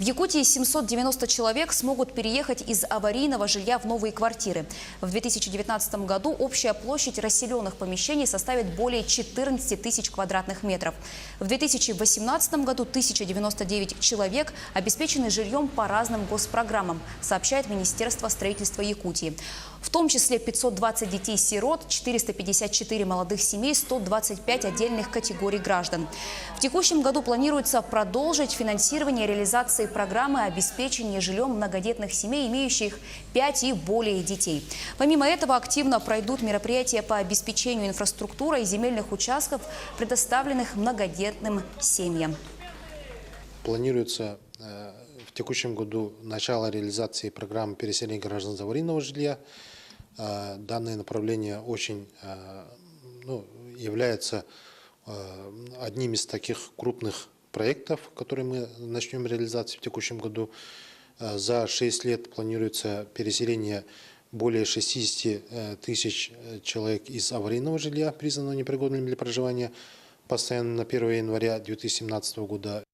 В Якутии 790 человек смогут переехать из аварийного жилья в новые квартиры. В 2019 году общая площадь расселенных помещений составит более 14 тысяч квадратных метров. В 2018 году 1099 человек обеспечены жильем по разным госпрограммам, сообщает Министерство строительства Якутии. В том числе 520 детей-сирот, 454 молодых семей, 125 отдельных категорий граждан. В текущем году планируется продолжить финансирование реализации программы обеспечения жильем многодетных семей, имеющих 5 и более детей. Помимо этого, активно пройдут мероприятия по обеспечению инфраструктурой земельных участков, предоставленных многодетным семьям. Планируется в текущем году начало реализации программы переселения граждан из аварийного жилья. Данное направление очень является одним из таких крупных проектов, которые мы начнем реализацию в текущем году. За 6 лет планируется переселение более 60 тысяч человек из аварийного жилья, признанного непригодным для проживания, постоянно на 1 января 2017 года.